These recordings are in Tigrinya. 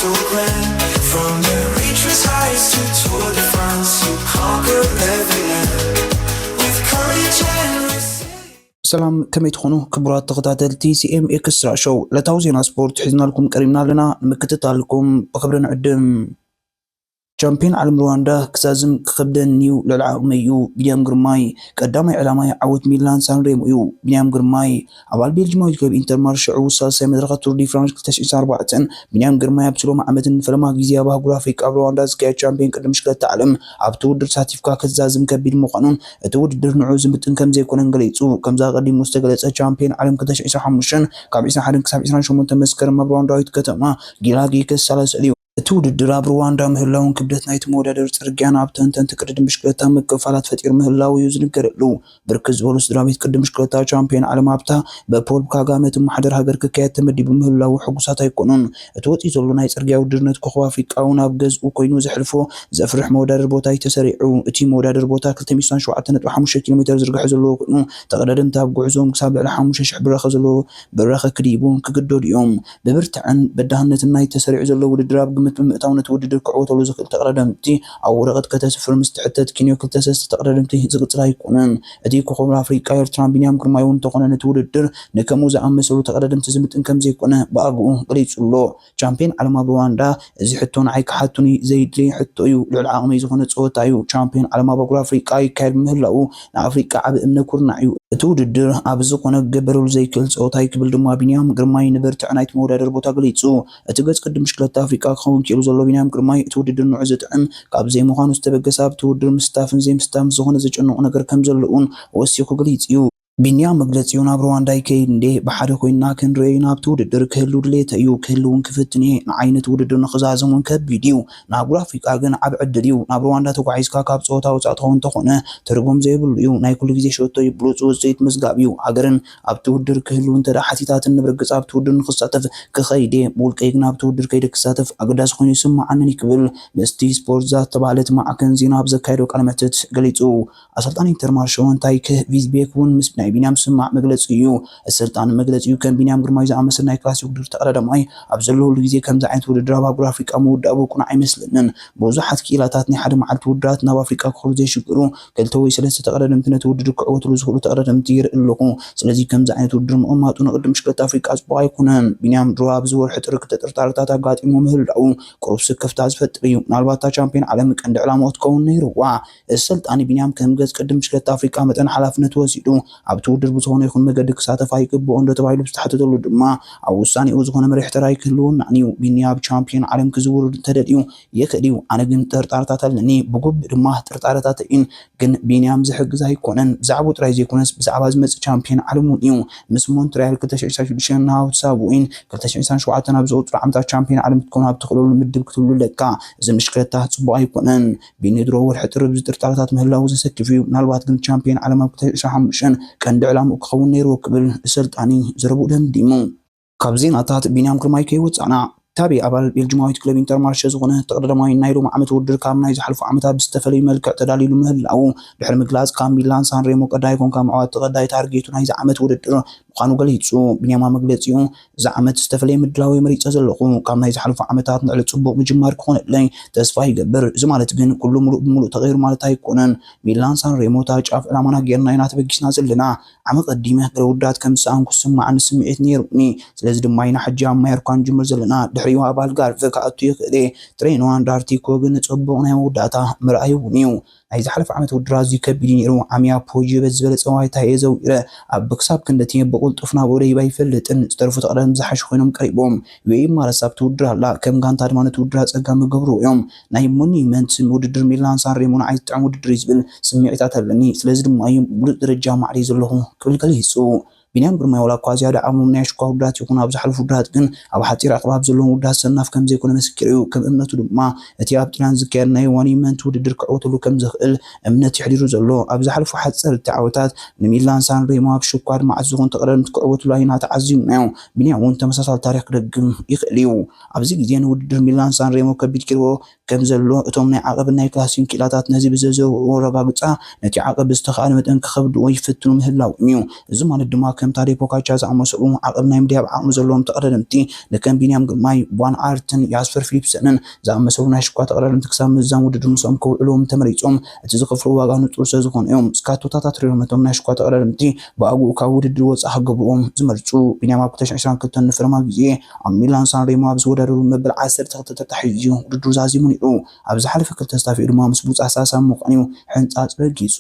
so grand. From the reaches heights to Tour de France, you conquer every land with courage and resilience. سلام كم تكونوا كبرات تغطات TCM إكسترا شو لتوزينا سبورت حزنا لكم كريمنا لنا مكتتا لكم بخبرنا عدم شامبيون عالم رواندا كسازم كخبدن نيو للعاقم يو بنيام جرماي قدامي علامة عود ميلان سان ريمو يو بنيام جرماي عبال بيلجماي كلب انتر مارشعو سالسي مدرقة تور دي فرانش كتاش 4 بنيام جرماي بسلو معمدن فلما جيزيا بها جرافيك اب رواندا سكاي شامبيون قد مشكلة تعلم عبتو در ساتيفكا كزازم كبير مقانون اتود در نعوزم بتن كم زي كونن غليصو كم زا قدي مستقلص شامبيون عالم كتاش 25 كاب 21 كساب 28 تمسكر مبرواندا يتكتما جيلاغي كسالسليو تود دراب رواندا مهلاون كبدت نايت مودادر صرغيان ابتن تقدد مشكلتا مكفالات فطير مهلاو يزنكرلو بركز ولس دراميت قد مشكلتا شامبيون عالم ابتا ببول كاغامت محدر هاجر ككيات تمدي بمهلاو حقوسات يكونون توتي زلو ناي صرغياو درنت كخوا افريقاون ابغز وكوينو زحلفو زفرح مودادر بوتا يتسريعو اتي مودادر بوتا 275 كيلومتر زرغح زلو كنو تقددن تاب غعزوم كساب على 5000 برخ زلو برخ كديبون كقدود يوم ببرتعن بدهنت ناي تسريع زلو ودراب متاونه تودد كعوتلو زخل تقردمتي او رقد كتسفر مستعتت كينيو كلتسس تقردمتي زقصلا يكونن ادي كوخم افريقيا ايرتران بنيام كرمايون تقونن توددر نكمو زامسلو تقردمت زمتن كم زي كونه باغو قليصلو چامبيون علم رواندا زي حتون عيك حتوني زيدلي حتو يو للعاقمي زخونه صوتايو چامبيون علم افريقيا كايد مهلاو افريقيا عب امن كورنايو توددر ابز كونه جبرول زي كل صوتاي كبل دما بنيام كرماي نبرت عنايت مودادر بوتا قليصو اتغص قد مشكله افريقيا خون كيلو زلو بنيام كرماي توددر نوع زطعم كاب زي مخانو استبغساب توددر مستافن زي مستام زخونه زچنو ነገር ከም ዘለኡን ወሲኹ ገሊጽዩ بنيام مغلصيون اب رواندا يكيد بحده كوينا كنرينا بتوددر كهلو دليت ايو كهلون كفتني عينت وددر نخزازمون كبيديو نابرو افريقا غن عب عدديو ناب رواندا تقعيسكا كاب صوتا وصاتون تخونه ترغم زيبل يو ناي كل غزي شوتو يبلوصو زيت مزغابيو اگرن اب توددر كهلون ترا حتيتات نبرغص اب توددر نخصاتف كخيدي بول كيغنا اب توددر كيد كساتف اگداس خوني يسمع عنن يكبل مستي سبورت ذات تبالت مع كنزينا بزكايدو قلمتت غليصو اسلطان انتر مارشون تايك فيزبيكون ناي بينام سمع مغلص يو السلطان مغلص يو كان بينام غرماي زعمسل ناي كلاس يقدر تقردماي ابزلو لغزي كم زعينت وددر اب افريقيا مود ابو كنا عيمسلنن بوزحت كيلاتاتني حد معلت ودرات ناب افريقيا كل زي شكرو كلتوي سلسه تقردمت نتوددر كعوتلو زخلو تقردمت يرلقو سلازي كم زعينت وددر مقماطو نقدم مشكله افريقيا صباي كونن بينام دراب زور حترك تطرطارتا غاطيمو مهلداو قرص كفتا زفطريو نالباتا چامبيون عالم قند علامات كون نيروا السلطان بينام كم غز قدم مشكله افريقيا متن حلافنت وسيدو ابتودر بزونه يكون مقد كساتف ايكبو اندو تبايلو بتحتدلو دما او وساني او زونه مريح تراي كلون نيو بنياب چامبيون عالم كزور تدديو يكديو انا كن طرطارتاتلني بغب دما طرطارتاتين كن بنيام زحغز هيكونن زعبو تراي زيكونس بزعبا زمص چامبيون عالم نيو مس مونتريال كتشعشعشن ناو تسابوين كتشعشعشن شوعتنا بزوت عمتا چامبيون عالم تكون بتخلول مدب كتلو لكا زي مشكلتا صبو هيكونن بيندرو ورحتر بزطرطارتات مهلاو زسكفيو نالبات كن چامبيون عالم كتشعشعشن كان دعلام وكون نيرو قبل سلطاني زربو دم ديمو كابزين اتات بينام كرماي كيوصانا تابي ابال بيلجماويت كلب انتر مارش زغونه تقدرماي نايرو معمت ودر كامنا يزحلف عمتا بستفلي ملك تداليلو مهلاو دحر مغلاز كام ميلان سان ريمو قداي كون كام عوات قداي تارجيتو ناي زعمت ودر قانو غليصو بنياما مغلصيو زعمت استفلي مدلاوي مريص زلقو كامنا يزحلف عمتات نعل صبوق مجمار كون لين تسفا يغبر زمالت غن كله مولو تغير مالت ايكونن ميلان سان ريمو تاጫፍ ላማና ጌርና ይናት በጊስና ዘልና عم قديمه غرودات كم سان كسمع عن سمعت نيرني ስለዚህ ድማ ይና حجا ማየርኳን ጅምር ዘልና ድሕሪዋ አባል ጋር ፈካአቱ ይክእለ ትሬንዋን ዳርቲኮ ግን ጽቡቅ ናይ ወዳታ ምርአዩ ኒው اي زحلف عمت ودراز يكبدين يرو عميا بوجي بزبل صوايتا يزو الى ابكساب كندتي بقلطفنا بودي بايفلطن استرفو تقدم زحش خوينم قريبوم وي مارساب تودرا لا كم غانتا دمانه تودرا صقام غبرو يوم ناي موني منت وددر ميلان سان ريمون عيطعم وددر يزبل سميعتات لني ስለዚህ ድማ ይብሉ ደረጃ ማዕሪ ዘለኹ ክልከል ይጹ بنيام برما ولا قازياده عمو مناش كودات يكون ابز حلف ودات كن اب حطير اقباب زلون ودات سناف كم زي يكون مسكريو كم امنتو دما اتي اب تران زكرنا يواني منت وددر كعوتلو كم زخل امنت يحديرو زلو ابز حلف حصر تعوتات نميلان سان ريما بشكوار مع زغون تقرن كعوتلو هنا تعزيم ناو بنيام وانت مساسال تاريخ دغم يخليو ابز غيزين وددر ميلان سان ريما كبيت كيرو كم زلو اتوم ناي عقبنا كلاسين كيلاتات نزي بززو ورغاغصا نتي عقب استخان متن كخبد ويفتنو مهلاو ميو زمان دما ከም ታሪክ ፖካቻ ዝኣመሰሉ ዓቅብ ናይ ምድያብ ዓቅሚ ዘለዎም ተቀዳደምቲ ንከም ቢንያም ግርማይ ቧን ኣርትን ያስፐር ፊሊፕሰንን ዝኣመሰሉ ናይ ሽኳ ተቀዳደምቲ ክሳብ ምዛም ውድድር ምስኦም ክውዕሎም ተመሪፆም እቲ ዝከፍሉ ዋጋ ንጡር ስለዝኾነ እዮም ስካቶታት ሪሮመቶም ናይ ሽኳ ተቀዳደምቲ ብኣግኡ ካብ ውድድር ወፃኢ ክገብርኦም ዝመርፁ ቢንያም ኣብ 2022 ንፍርማ ግዜ ኣብ ሚላን ሳን ሬሞ ኣብ ዝወዳደሩ መበል 12 ተታሒዙ ውድድሩ ዛዚሙ ነይሩ ኣብ ዝሓለፈ ክልተ ስታፊኡ ድማ ምስ ቡፃ ሳሳብ ምዃኑ ሕንፃፅ ረጊፁ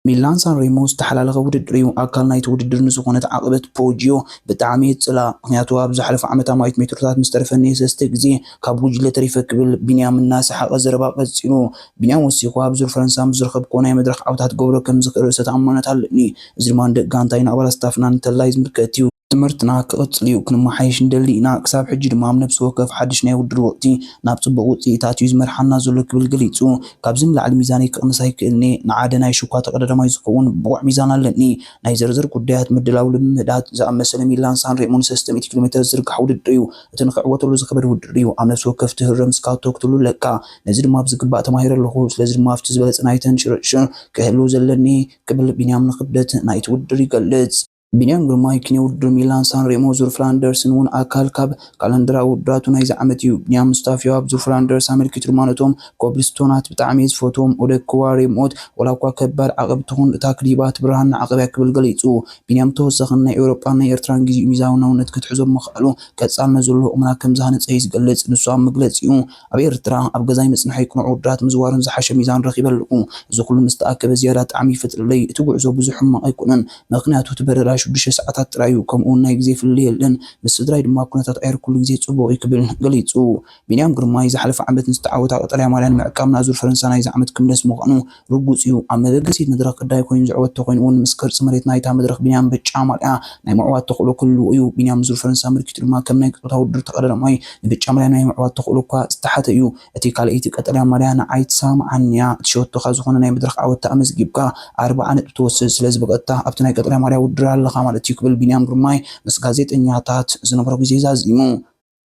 ሚላን ሳን ሬሞ ዝተሓላለኸ ውድድር እዩ ኣካል ናይቲ ውድድር ንዝኾነት ዓቕበት ፖጂዮ ብጣዕሚ የፅላ ምክንያቱ ኣብ ዝሓለፈ ዓመት ማይት ሜትሮታት ምስ ተረፈኒ ሰለስተ ግዜ ካብ ጉጅለ ተሪፈ ክብል ቢንያም እናሰሓቐ ዘረባ ቀፂሉ ቢንያም ወሲኹ ኣብ ዙር ፈረንሳ ምስ ዝረኸብኮ ናይ መድረክ ዓውታት ገብሮ ከም ዝኽእል ርእሰ ተኣማንነት ኣለኒ እዚ ድማ ንደቂ ጋንታይን ኣባላት ስታፍና እንተላይ ዝምልከት እዩ ትምህርትና ክቕፅል እዩ ክንመሓየሽ እንደሊ ኢና ክሳብ ሕጂ ድማ ኣብ ነብሲ ወከፍ ሓድሽ ናይ ውድድር ወቅቲ ናብ ፅቡቅ ውፅኢታት እዩ ዝመርሓና ዘሎ ክብል ገሊፁ ካብዚ ንላዕሊ ሚዛነይ ክቕንስ ኣይክእልኒ ንዓደ ናይ ሽኳ ተቀዳዳማይ ዝኸውን ብቑዕ ሚዛን ኣለኒ ናይ ዝርዝር ጉዳያት ምድላው ልምምዳት ዝኣመሰለ ሚላን ሳን ሬሞ 300 ኪሎ ሜትር ዝርግሕ ውድድር እዩ እቲ ንክዕወተሉ ዝኸበደ ውድድር እዩ ኣብ ነብሲ ወከፍ ትህረም ስካቶ ክትሉለካ ነዚ ድማ ብዝግባእ ተማሂረ ኣለኹ ስለዚ ድማ ኣብቲ ዝበለፀ ናይተን ሽርሽር ክህሉ ዘለኒ ክብል ቢንያም ንክብደት ናይቲ ውድድር ይገልፅ ቢንያም ግርማይ ክኒ ውድድር ሚላን ሳን ሬሞ ዙር ፍላንደርስን እውን ኣካል ካብ ካለንደራ ውድድራቱ ናይዚ ዓመት እዩ ቢንያም ሙስታፊዮ ኣብ ዙር ፍላንደርስ ኣመልኪቱ ድማ ነቶም ኮብልስቶናት ብጣዕሚ ዝፈትዎም ኦደክዋ ሬሞት ወላ እኳ ከባድ ዓቐብ ትኹን እታ ክሊባት ብርሃን ዓቐብ ክብል ገሊፁ ቢንያም ተወሳኺ ናይ ኤውሮጳን ናይ ኤርትራን ግዚኡ ሚዛናውነት ክትሕዞም ምኽኣሉ ቀፃልነት ዘሎ ቁመና ከም ዝሃነፀ ዝገልፅ ንሱ ኣብ መግለፂኡ ኣብ ኤርትራ ኣብ ገዛይ መፅንሐይ ቅኑዕ ውድድራት ምዝዋርን ዝሓሸ ሚዛን ረኺበ ኣለኹ እዚ ኩሉ ምስ ተኣከበ ዝያዳ ጣዕሚ ይፈጥረለይ እቲ ጉዕዞ ብዙሕ ሕማቕ ኣይኮነን ምክንያቱ እቲ በረራ 6 ሰዓታት ጥራይ እዩ ከምኡውን ናይ ግዜ ፍልይ የለን ምስ ስድራይ ድማ ኩነታት ኣየር ኩሉ ግዜ ፅቡቅ ክብል ገሊፁ ቢንያም ግርማይ ዝሓለፈ ዓመት ዝተዓወታ ቀጠልያ ማልያን ምዕቃብ ናዙር ፈረንሳ ናይዚ ዓመት ክምለስ ምዃኑ ርጉፅ እዩ ኣብ መበገሲት መድረክ ቅዳይ ኮይኑ ዝዕወት ተኮይኑ እውን ምስ ቅርፂ መሬት ናይታ መድረክ ቢንያም ብጫ ማልያ ናይ ምዕዋት ተኽእሎ ክህልዎ እዩ ቢንያም ዙር ፈረንሳ ምልክቱ ድማ ከም ናይ ቅጥታ ውድድር ተቀዳዳማይ ንብጫ ማልያ ናይ ምዕዋት ተኽእሎ እኳ ዝተሓተ እዩ እቲ ካልአይቲ ቀጠልያ ማልያ ንዓይትሰማዓንያ ትሸወቶካ ዝኾነ ናይ መድረክ ዓወት ኣመዝጊብካ 40 ነጥቢ ትወስድ ስለዚ በቀጥታ ኣብቲ ናይ ቀጠልያ ማልያ ውድድር ኣለኻ ማለት ክብል ቢንያም ግርማይ ምስ ጋዜጠኛታት ዝነበሮ ግዜ ዛዚሙ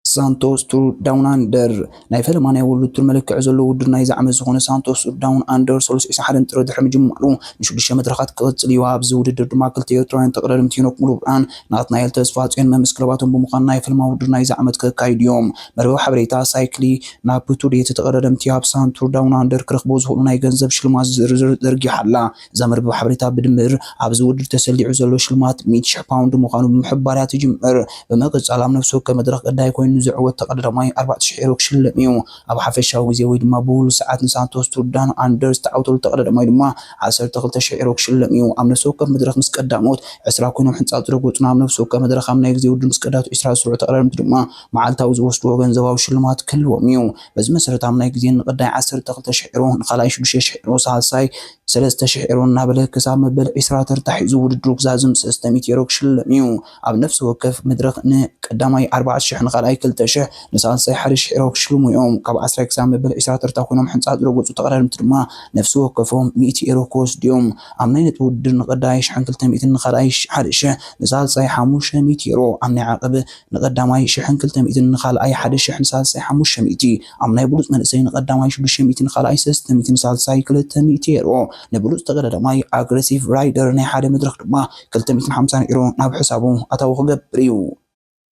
ሳንቶስ ቱር ዳውን ኣንደር ናይ ፈለማ ናይ ውድድር ቱር መልክዕ ዘለዎ ውድድር ናይ ዝዓመት ዝኾነ ሳንቶስ ቱር ዳውን ኣንደር 31 ጥሪ ድሕሪ ምጅማሩ ንሽዱሽተ መድረኻት ክቕፅል እዩ ኣብዚ ውድድር ድማ ክልተ ኤርትራውያን ተቀዳደምቲ ሄኖክ ሙሉብርሃን ናትናኤል ተስፋፅዮን መምስ ክለባቶም ብምዃን ናይ ፈለማ ውድድር ናይ ዝዓመት ከካይዱ እዮም መርበብ ሓበሬታ ሳይክሊ ናብ ቱዴት ተቀዳደምቲ ኣብ ሳንቶስ ቱር ዳውን ኣንደር ክረኽቦ ዝኽእሉ ናይ ገንዘብ ሽልማት ዝርዝር ዘርጊሓ ኣላ እዛ መርበብ ሓበሬታ ብድምር ኣብዚ ውድድር ተሰሊዑ ዘሎ ሽልማት 100,000 ፓውንድ ምዃኑ ብምሕባር እያ ትጅምር ብምቕፃል ኣብ ነፍሲ ወከፍ መድረክ ቀዳይ ኮይኑ ዝዕወት ተቀዳዳማይ 4,000 ዩሮ ክሽለም እዩ ኣብ ሓፈሻዊ ግዜ ወይ ድማ ብሁሉ ሰዓት ንሳንቶስ ቱር ዳውን ኣንደር ዝተዓወተሉ ተቀዳዳማይ ድማ 12,000 ዩሮ ክሽለም እዩ ኣብ ነፍሲ ወከፍ መድረክ ምስ ቀዳሞት 20 ኮይኖም ሕንፃፅ ዝረገፁን ኣብ ነፍሲ ወከፍ መድረክ ኣብ ናይ ግዜ ውድድር ምስ ቀዳቱ 20 ዝስርዑ ተቀዳደምቲ ድማ መዓልታዊ ዝወስድዎ ገንዘባዊ ሽልማት ክህልዎም እዩ በዚ መሰረት ኣብ ናይ ግዜ ንቀዳይ 12,000 ዩሮ ንኻልኣይ 6,000 ዩሮ ሳልሳይ 3,000 ዩሮ እናበለ ክሳብ መበል 20 ተርታሒዙ ውድድሩ ክዛዝም 300 ዩሮ ክሽለም እዩ ኣብ ነፍሲ ወከፍ መድረክ ንቀዳማይ 4,000 ንኻልኣይ 2,000 ንሳልሳይ 1,000 ዩሮ ክሽልሙ እዮም ካብ 10 ክሳብ መበል 20 ተርታ ኮይኖም ሕንፃፅ ዝረገፁ ተቀዳደምቲ ድማ ነፍሲ ወከፎም 100 ዩሮ ክወስዱ እዮም ኣብ ናይ ነጥቢ ውድድር ንቀዳይ 1,200 ንኻልኣይ 1,000 ንሳልሳይ 500 ዩሮ ኣብ ናይ ዓቐብ ንቀዳማይ 1,200 ንኻልኣይ 1,000 ንሳልሳይ 500 ኣብ ናይ ብሉፅ መንእሰይ ንቀዳማይ 600 ንኻልኣይ 300 ንሳልሳይ 200 ዩሮ ንብሉፅ ተቀዳዳማይ ኣግሬሲቭ ራይደር ናይ ሓደ መድረክ ድማ 250 ዩሮ ናብ ሕሳቡ ኣታዊ ክገብር እዩ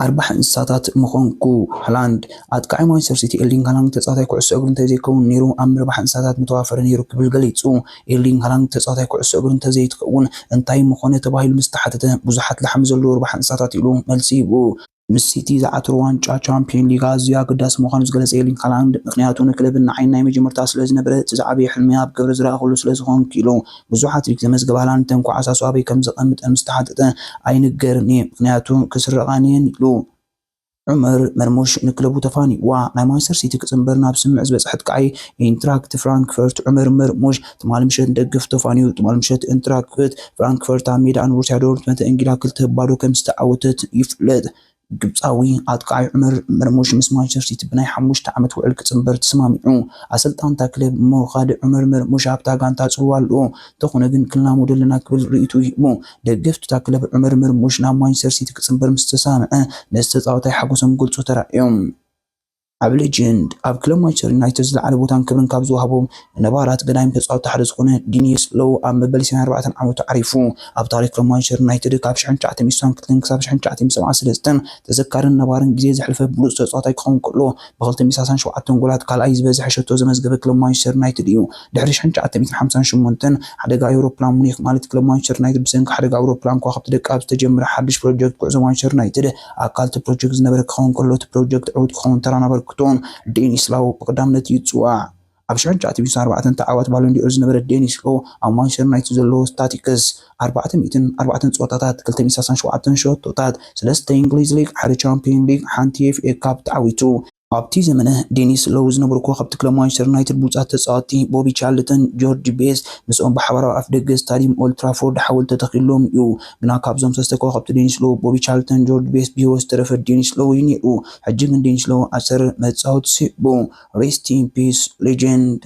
40 እንስሳታት ምኾንኩ ሃላንድ ኣጥቃዒ ማንቸስተር ሲቲ ኤርሊንግ ሃላንድ ተጻዋታይ ኩዕሶ እግሪ እንተዘይከውን ነይሩ ኣብ 40 እንስሳታት ምተዋፈረ ነይሩ ክብል ገሊፁ ኤርሊንግ ሃላንድ ተጻዋታይ ኩዕሶ እግሪ እንተዘይትከውን እንታይ ምኾነ ተባሂሉ ምስተሓተተ ብዙሓት ላሕሚ ዘለዎ 40 እንስሳታት ኢሉ መልሲ ይቡ ምስ ሲቲ ዝዓተሩ ዋንጫ ቻምፒዮን ሊግ ኣዝዩ ኣገዳሲ ምዃኑ ዝገለፀ ኤርሊንግ ሃላንድ ምክንያቱ ንክለብን ንዓይን ናይ መጀመርታ ስለዝነበረ እቲ ዝዓበየ ሕልሚ ኣብ ገብረ ዝረኣኸሉ ስለዝኾን ክኢሉ ብዙሓት ሪክ ዘመዝገበ ሃላንድ ተንኳዓሳሱ ኣበይ ከም ዘቐምጠን ምስተሓተተ ኣይንገርኒ ምክንያቱ ክስረቓኒየን ኢሉ ዑመር መርሙሽ ንክለቡ ተፋኒዋ ናይ ማንቸስተር ሲቲ ክፅምበር ናብ ስምዕ ዝበፅሐት ከዓይ ኢንትራክት ፍራንክፈርት ዑመር መርሙሽ ትማል ምሸት ደገፍ ተፋኒዩ ትማል ምሸት ኢንትራክት ፍራንክፈርት ኣብ ሜዳ ቦሩሲያ ዶርትመንድ እንግሊዝ 2-0 ከም ዝተዓወተት ይፍለጥ ግብፃዊ ኣጥቃዒ ዑመር መርሙሽ ምስ ማንቸስተር ሲቲ ብናይ 5 ዓመት ውዕል ክፅምበር ተሰማሚዑ ኣሰልጣንታ ክለብ ሞኻድ ዑመር መርሙሽ ኣብታ ጋንታ ፅልዋ ኣለዎ እንተኾነ ግን ክልናሞ ዘለና ክብል ርእይቱ ይህቡ ደገፍቲ ክለብ ዑመር መርሙሽ ናብ ማንቸስተር ሲቲ ክፅምበር ምስ ተሰምዐ ነዚ ተፃዋታይ ሓጎሶም ገልፁ ተራእዮም ኣብ ሌጀንድ ኣብ ክለብ ማንቸስተር ዩናይትድ ዝለዓለ ቦታን ክብርን ካብ ዝወሃቦም ነባራት ገዳይም ተጻዋቲ ሓደ ዝኾነ ዴኒስ ሎው ኣብ መበል 24 ዓመቱ ዓሪፉ። ኣብ ታሪክ ክለብ ማንቸስተር ዩናይትድ ካብ 1962 ክሳብ 1973 ተዘካርን ነባርን ግዜ ዘሕለፈ ብሉጽ ተጻዋታይ ክኸውን ከሎ ብ237 ጎላት ካልኣይ ዝበዝሐ ሸቶ ዘመዝገበ ክለብ ማንቸስተር ዩናይትድ እዩ። ድሕሪ 1958 ሓደጋ ኣውሮፕላን ሙኒክ ማለት ክለብ ማንቸስተር ዩናይትድ ብሰንኪ ሓደጋ ኣውሮፕላን ከዋኽብቲ ደቃብ ዝተጀመረ ሓድሽ ፕሮጀክት ጉዕዞ ማንቸስተር ዩናይትድ ኣካል እቲ ፕሮጀክት ዝነበረ ክኸውን ከሎ እቲ ፕሮጀክት ዕዉት ክኸውን ተራ ነበርክቶን ዴኒስ ሎው ብቀዳምነት ይጽዋዕ። ኣብ 1974 ተዓዋቲ ባሎን ዲኦር ዝነበረ ዴኒስ ሎው ኣብ ማንቸስተር ዩናይትድ ዘለዎ ስታቲክስ 404 ፀወታታት 267 ሸቶታት 3 እንግሊዝ ሊግ 1 ቻምፒየን ሊግ 1 ኤፍኤ ካፕ ተዓዊቱ። ኣብቲ ዘመነ ዴኒስ ሎው ዝነበሩ ኮኸብቲ ክለብ ማንቸስተር ዩናይትድ ብሉጻት ተጻወትቲ ቦቢ ቻርልተን፣ ጆርጅ ቤስ ምስኦም ብሓባራዊ ኣፍ ደገ ስታዲየም ኦልድ ትራፎርድ ሓወልቲ ተተኺሎም እዩ። ግና ካብዞም ሰለስተ ኮኸብቲ ዴኒስ ሎው፣ ቦቢ ቻርልተን፣ ጆርጅ ቤስ ብሂወት ዝተረፈ ዴኒስ ሎው እዩ ነይሩ። ሕጂ ግን ዴኒስ ሎው 10 መጻወቲ ሲዕቡ። ሬስት ኢን ፒስ ሌጀንድ።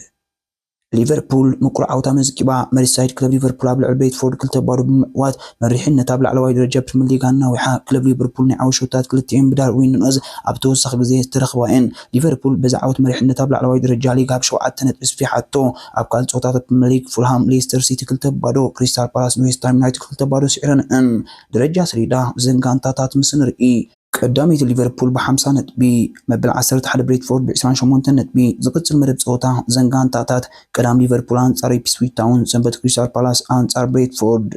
ሊቨርፑል ምቁር ዓወታ መዝጊባ መሪሳይድ ክለብ ሊቨርፑል ኣብ ልዕሊ ብሬንትፎርድ 2-0 ብምዕዋት መሪሕነት ኣብ ላዕለዋይ ደረጃ ፕሪምየር ሊግ ኣናዊሓ። ክለብ ሊቨርፑል ናይ ዓወት ሸቶታት ክልቲአን ብዳርዊን ኑኔዝ ኣብ ተወሳኺ ግዜ ዝተረኽባ እየን። ሊቨርፑል በዚ ዓወት መሪሕነት ኣብ ላዕለዋይ ደረጃ ሊግ ኣብ 7 ነጥቢ ስፊሓቶ። ኣብ ካልእ ፀወታታት ፕሪምየር ሊግ ፉልሃም ሌስተር ሲቲ 2-0፣ ክሪስታል ፓላስ ዌስት ሃም ዩናይትድ 2-0 ስዒረን። ደረጃ ሰሌዳ እዘን ጋንታታት ምስ ንርኢ ቀዳሚት ሊቨርፑል ብ50 ነጥቢ መበል 11 ብሬንትፎርድ ብ28 ነጥቢ። ዝቅጽል መደብ ፀወታ እዘን ጋንታታት ቀዳም ሊቨርፑል ኣንጻር ኢፕስዊች ታውን፣ ሰንበት ክሪስታል ፓላስ ኣንጻር ብሬንትፎርድ።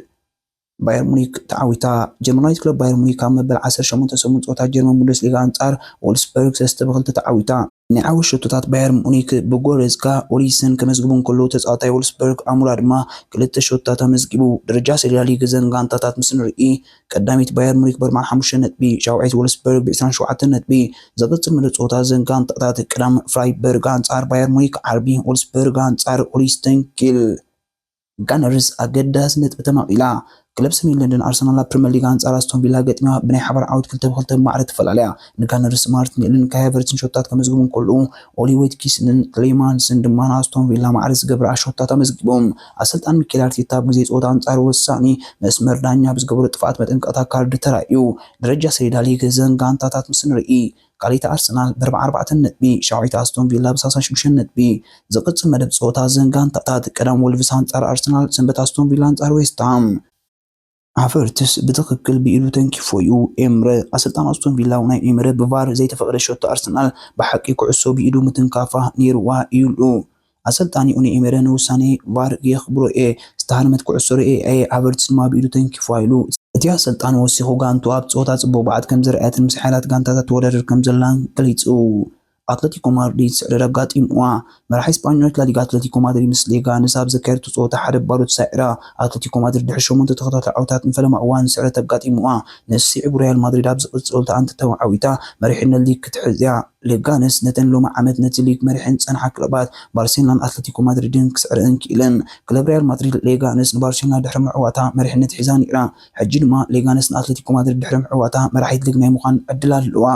ባየር ሙኒክ ተዓዊታ። ጀርመናዊት ክለብ ባየር ሙኒክ ኣብ መበል 18 ፀወታ ጀርመን ቡንደስሊጋ አንጻር ወልስበርግ 3-2 ተዓዊታ። ናይ ዓወት ሸቶታት ባየር ሙኒክ ብጎሬዝካ ኦሊሰን ከመዝግቡን ከሎ ተጻዋታይ ወልስበርግ ኣሙራ ድማ 2 ሸቶታት ኣመዝጊቡ። ደረጃ ሰሌዳ ሊግ እዘን ጋንታታት ምስ ንርኢ ቀዳሚት ባየር ሙኒክ ብ45 ነጥቢ፣ ሻውዓይት ወልስበርግ ብ27 ነጥቢ። ዝቅጽል መደብ ፀወታ እዘን ጋንታታት ቀዳም ፍራይበርግ አንጻር ባየር ሙኒክ ዓርቢ፣ ወልስበርግ አንጻር ኦሊስተን ኪል። ጋነርስ ኣገዳሲ ነጥቢ ተማቒላ። ክለብ ሰሜን ለንደን ኣርሰናል ኣብ ፕሪምየር ሊግ አንጻር ኣስቶን ቪላ ገጥማ ብናይ ሓባር ዓወት 2-2 ማዕረ ተፈላለያ። ንጋነርስ ማርቲኔልን ካይ ሃቨርትዝን ሸቶታት ከመዝግቡን ከለዉ ኦሊ ዌትኪንስን ክሌማንስን ድማ ኣስቶን ቪላ ማዕረ ዝገብራ ሸቶታት ኣመዝጊቦም። ኣሰልጣን ሚኬል ኣርቴታ ኣብ ግዜ ፀወታ አንጻር ወሳኒ መስመር ዳኛ ብዝገበሮ ጥፍኣት መጠንቀቕታ ካርዲ ተራእዩ። ደረጃ ሰሌዳ ሊግ እዘን ጋንታታት ምስ ንርኢ ካልኣይቲ ኣርሰናል ብ44 ነጥቢ፣ ሻውዓይቲ ኣስቶን ቪላ ብ35 ነጥቢ። ዝቅጽል መደብ ፀወታ እዘን ጋንታታት ቀዳም ወልቭስ አንጻር ኣርሰናል፣ ሰንበት ኣስቶን ቪላ አንጻር ዌስት ሃም። ሃቨርትስ ብትክክል ብኢዱ ተንኪፎ እዩ። ኤምረ ኣሰልጣን ኣስቶን ቪላ ናይ ኤምረ ብቫር ዘይተፈቀደ ሸቶ ኣርሰናል ብሓቂ ኩዕሶ ብኢዱ ምትንካፋ ነይርዋ እዩሉ። ኣሰልጣኒ ኡኒ ኤምረ ንውሳኔ ቫር የኽብሮ እየ ዝተሃነመት ኩዕሶ ርኤ ሃቨርትስ ድማ ብኢዱ ተንኪፎ ኢሉ። እቲ ኣሰልጣን ወሲኹ ጋንቱ ኣብ ፀወታ ጽቡቕ ብዓት ከም ዝረኣየትን ምስ ሓያላት ጋንታታት ተወዳደር ከም ዘላን ገሊጹ። አትሌቲኮ ማድሪድ ስዕረት ኣጋጢምዋ። መራሒ ስፓኞች ላሊጋ አትሌቲኮ ማድሪድ ምስ ሌጋንስ ኣብ ዘካየደቶ ፀወታ 1-0 ተሳዒራ። አትሌቲኮ ማድሪድ ድሕሪ 8 ተኸታታሊ ዓወታት ንፈለማ እዋን ስዕረት ኣጋጢምዋ። ንስዒቡ ሪያል ማድሪድ ኣብ ዝቕፅል ጸወታ ተዓዊታ መሪሕነት ሊግ ክትሕዝያ። ሌጋንስ ነተን ሎሚ ዓመት ነቲ ሊግ መሪሕን ፀንሓ ክለባት ባርሴሎናን አትሌቲኮ ማድሪድን ክስዕረን ክኢለን። ክለብ ሪያል ማድሪድ ሌጋንስ ንባርሴሎና ድሕሪ ምዕዋታ መሪሕነት ሒዛ ነይራ። ሕጂ ድማ ሌጋንስ ንአትሌቲኮ ማድሪድ ድሕሪ ምዕዋታ መራሒት ሊግ ናይ ምዃን ዕድል ኣለዋ።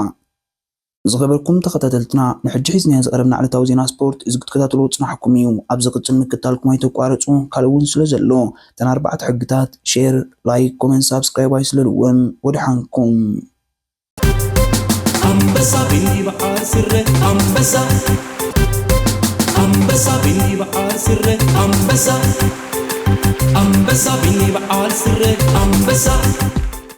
ዝገበርኩም ተኸታተልትና ንሕጂ ሒዝናዮ ዝቐረብና ዕለታዊ ዜና ስፖርት እዚ ክትከታተልዎ ፅናሕኩም እዩ። ኣብ ዝቅፅል ምክትታልኩም ኣይተቋረፁ። ካልእ እውን ስለ ዘሎ ተን 4 ሕግታት ሼር፣ ላይክ፣ ኮመንት፣ ሳብስክራይብ ኣይስለልዎን ወድሓንኩም። አንበሳ ቢበዓል ስረ አንበሳ አንበሳ ቢበዓል ስረ አንበሳ አንበሳ ቢበዓል ስረ አንበሳ